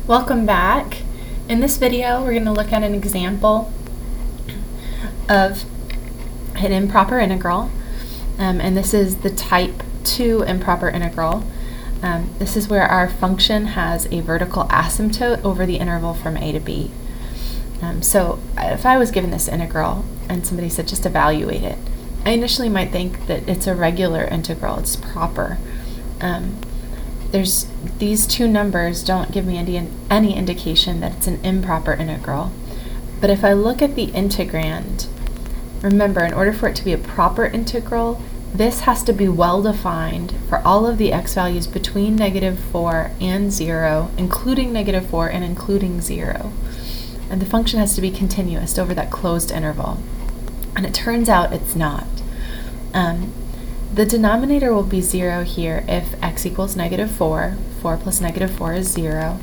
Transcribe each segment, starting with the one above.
Welcome back. In this video, we're going to look at an example of an improper integral, and this is the type 2 improper integral. This is where our function has a vertical asymptote over the interval from a to b. So if I was given this integral and somebody said just evaluate it, I initially might think that it's a regular integral, it's proper. These two numbers don't give me any indication that it's an improper integral. But if I look at the integrand, remember, in order for it to be a proper integral, this has to be well defined for all of the x values between -4 and 0, including -4 and including 0. And the function has to be continuous over that closed interval. And it turns out it's not. The denominator will be 0 here if x equals -4. 4 plus -4 is 0.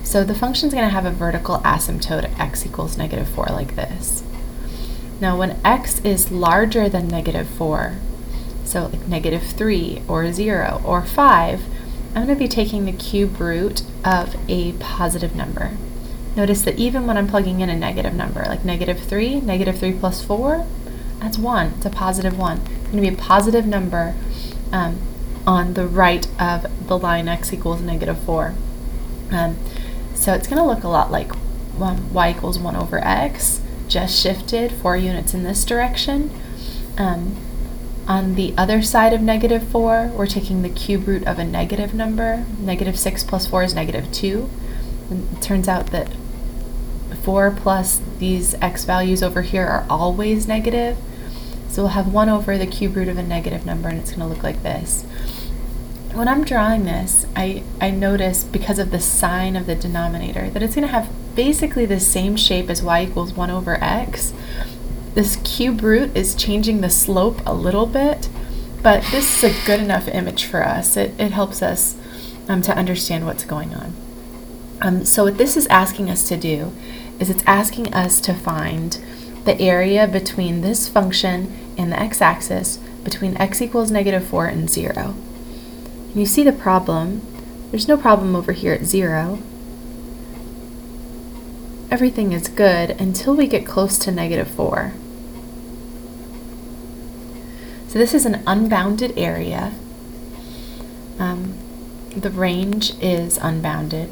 So the function is going to have a vertical asymptote at x equals -4 like this. Now when x is larger than -4, so like -3 or 0 or 5, I'm going to be taking the cube root of a positive number. Notice that even when I'm plugging in a negative number, like -3 plus 4, that's 1. It's a positive 1. It's going to be a positive number on the right of the line x equals -4. So it's going to look a lot like y equals 1 over x, just shifted 4 units in this direction. On the other side of -4, we're taking the cube root of a negative number. -6 plus 4 is -2. And it turns out that 4 plus these x values over here are always negative. So we'll have 1 over the cube root of a negative number, and it's going to look like this. When I'm drawing this, I notice, because of the sign of the denominator, that it's going to have basically the same shape as y equals 1 over x. This cube root is changing the slope a little bit, but this is a good enough image for us. It helps us to understand what's going on. So what this is asking us to do is it's asking us to find the area between this function and the x-axis between x equals -4 and 0. And you see the problem. There's no problem over here at 0. Everything is good until we get close to -4. So this is an unbounded area. The range is unbounded.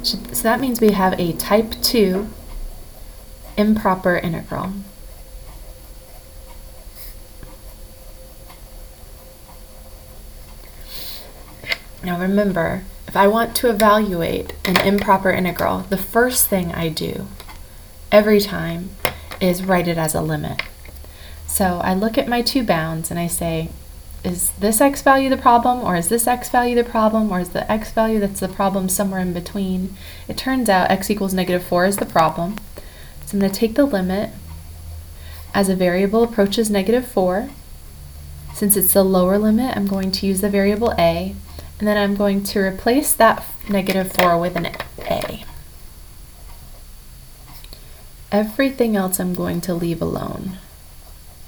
So that means we have a type 2 improper integral. Now remember, if I want to evaluate an improper integral, the first thing I do every time is write it as a limit. So I look at my two bounds and I say, is this x value the problem, or is this x value the problem, or is the x value that's the problem somewhere in between? It turns out x equals -4 is the problem. So I'm going to take the limit as a variable approaches -4. Since it's the lower limit, I'm going to use the variable a, and then I'm going to replace that -4 with an a. Everything else I'm going to leave alone.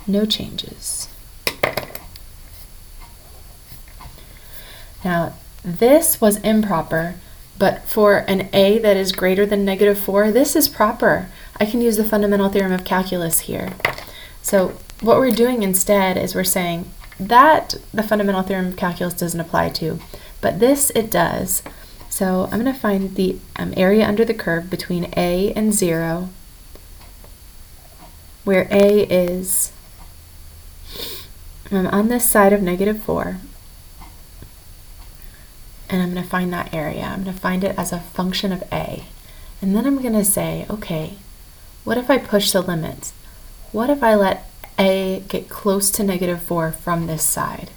No changes. Now, this was improper, but for an a that is greater than -4, this is proper. I can use the fundamental theorem of calculus here. So what we're doing instead is we're saying that the fundamental theorem of calculus doesn't apply to, but this it does. So I'm going to find the area under the curve between a and 0, where a is on this side of -4. And I'm going to find that area. I'm going to find it as a function of a. And then I'm going to say, okay, what if I push the limits? What if I let a get close to -4 from this side?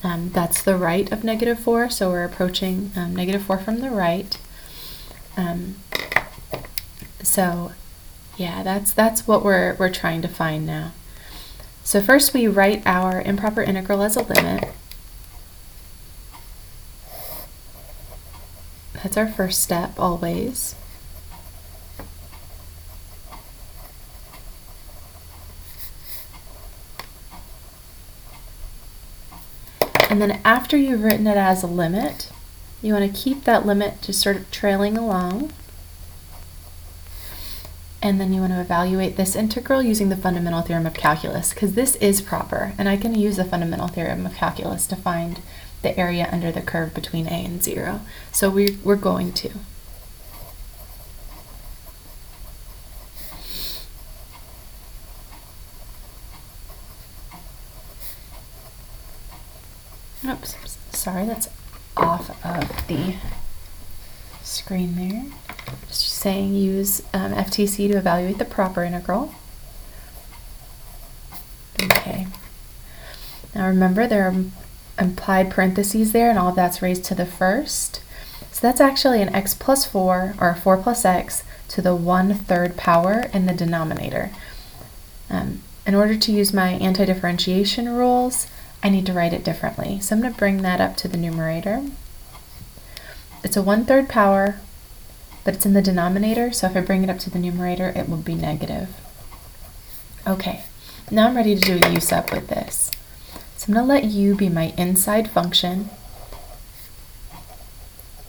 That's the right of -4, so we're approaching -4 from the right. So yeah, that's what we're trying to find now. So first we write our improper integral as a limit. That's our first step, always. And then after you've written it as a limit, you want to keep that limit just sort of trailing along. And then you want to evaluate this integral using the fundamental theorem of calculus, because this is proper, and I can use the fundamental theorem of calculus to find the area under the curve between a and 0. So we're going to. Oops, sorry, that's off of the screen there. Just saying use FTC to evaluate the proper integral. Okay. Now remember there are implied parentheses there, and all of that's raised to the first. So that's actually an x plus 4, or 4 plus x, to the 1/3 power in the denominator. In order to use my anti-differentiation rules, I need to write it differently. So I'm going to bring that up to the numerator. It's a 1/3 power, but it's in the denominator, so if I bring it up to the numerator, it will be negative. Okay, now I'm ready to do a u sub with this. So I'm going to let u be my inside function.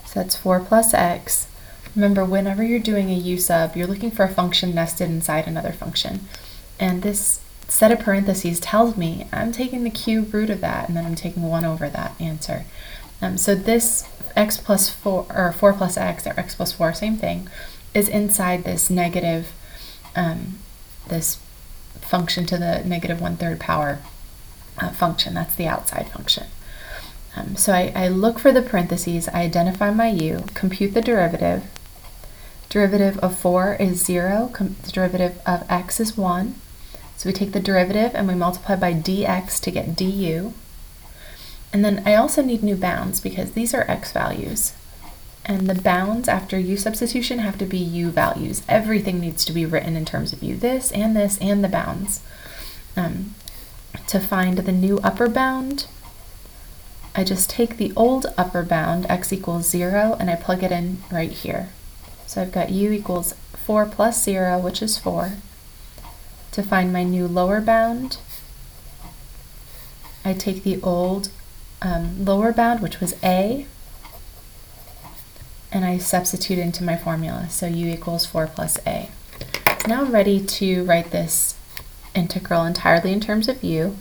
So that's 4 plus x. Remember, whenever you're doing a u sub, you're looking for a function nested inside another function. And this set of parentheses tells me I'm taking the cube root of that, and then I'm taking 1 over that answer. So this x plus 4, or 4 plus x, or x plus 4, same thing, is inside this negative, this function to the negative 1/3 power function. That's the outside function. So I look for the parentheses, I identify my u, compute the derivative. Derivative of 4 is 0, the derivative of x is 1. So we take the derivative and we multiply by dx to get du. And then I also need new bounds because these are x values. And the bounds after u substitution have to be u values. Everything needs to be written in terms of u. This and the bounds. To find the new upper bound, I just take the old upper bound, x equals 0, and I plug it in right here. So I've got u equals 4 plus 0, which is 4. To find my new lower bound, I take the old lower bound, which was a, and I substitute into my formula. So u equals 4 plus a. So now I'm ready to write this integral entirely in terms of u.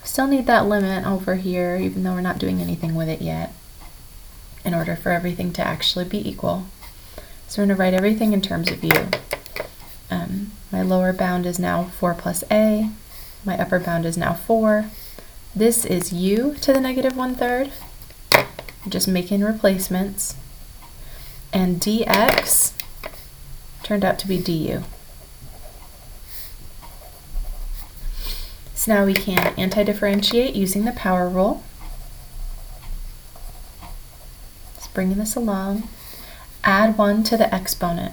Still need that limit over here, even though we're not doing anything with it yet, in order for everything to actually be equal. So we're going to write everything in terms of u. My lower bound is now 4 plus a. My upper bound is now 4. This is u to the negative 1/3. I'm just making replacements. And dx turned out to be du. So now we can anti-differentiate using the power rule. Just bringing this along. Add 1 to the exponent.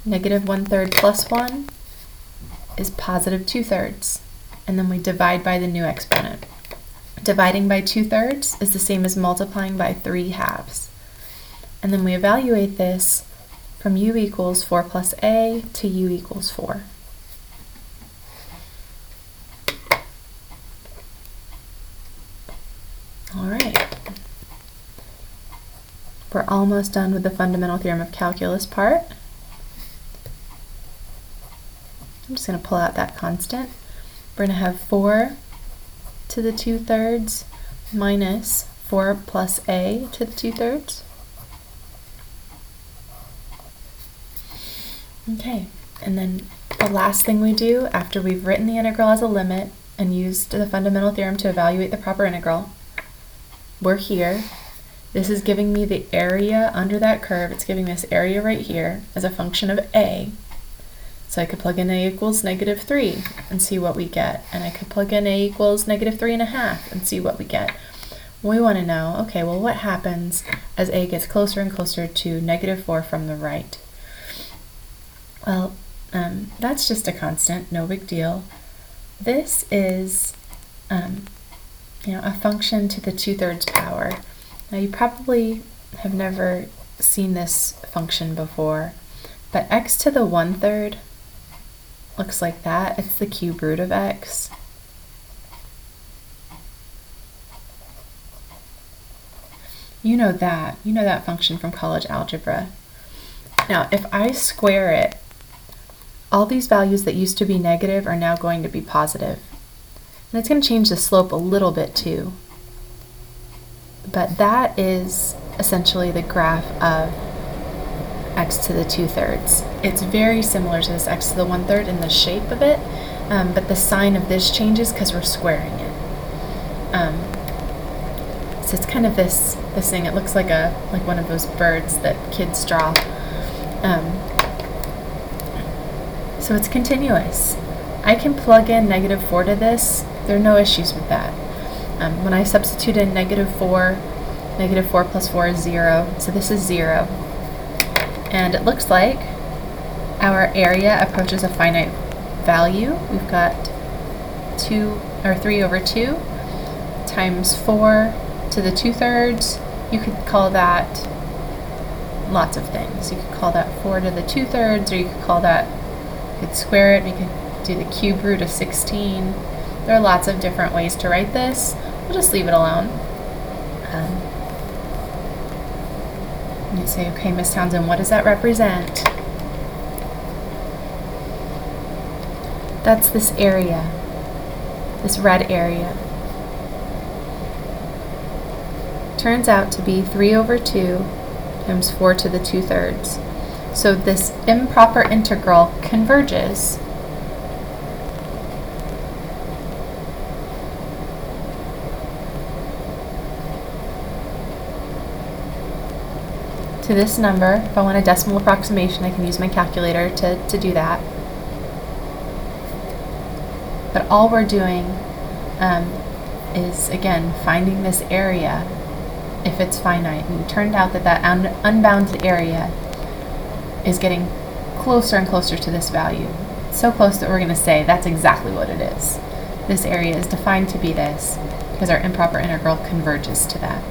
Negative 1/3 plus 1 is positive 2/3. And then we divide by the new exponent. Dividing by 2/3 is the same as multiplying by 3/2. And then we evaluate this from u equals 4 plus a to u equals 4. All right. We're almost done with the fundamental theorem of calculus part. I'm just going to pull out that constant. We're going to have 4 to the 2/3 minus 4 plus a to the 2/3. Okay, and then the last thing we do after we've written the integral as a limit and used the fundamental theorem to evaluate the proper integral, we're here. This is giving me the area under that curve. It's giving this area right here as a function of a. So I could plug in a equals negative 3 and see what we get. And I could plug in a equals negative 3.5 and see what we get. We want to know, okay, well, what happens as a gets closer and closer to negative 4 from the right? Well, that's just a constant, no big deal. This is a function to the 2/3 power. Now you probably have never seen this function before, but x to the 1/3 looks like that. It's the cube root of x. You know that function from college algebra. Now, if I square it, all these values that used to be negative are now going to be positive. And it's going to change the slope a little bit too. But that is essentially the graph of x to the 2/3. It's very similar to this x to the 1/3 in the shape of it, but the sign of this changes because we're squaring it. So it's kind of this thing. It looks like one of those birds that kids draw. So it's continuous. I can plug in -4 to this. There are no issues with that. When I substitute in -4, -4 plus 4 is 0, so this is 0. And it looks like our area approaches a finite value. We've got 3/2 times 4 to the 2/3. You could call that lots of things. You could call that 4 to the 2/3, or you could call that, you could square it, we could do the cube root of 16. There are lots of different ways to write this. We'll just leave it alone. You say, okay, Miss Townsend, what does that represent? That's this area, this red area. Turns out to be 3/2 times 4 to the 2/3. So this improper integral converges to this number. If I want a decimal approximation, I can use my calculator to do that. But all we're doing is, again, finding this area if it's finite. And it turned out that unbounded area is getting closer and closer to this value. So close that we're going to say that's exactly what it is. This area is defined to be this because our improper integral converges to that.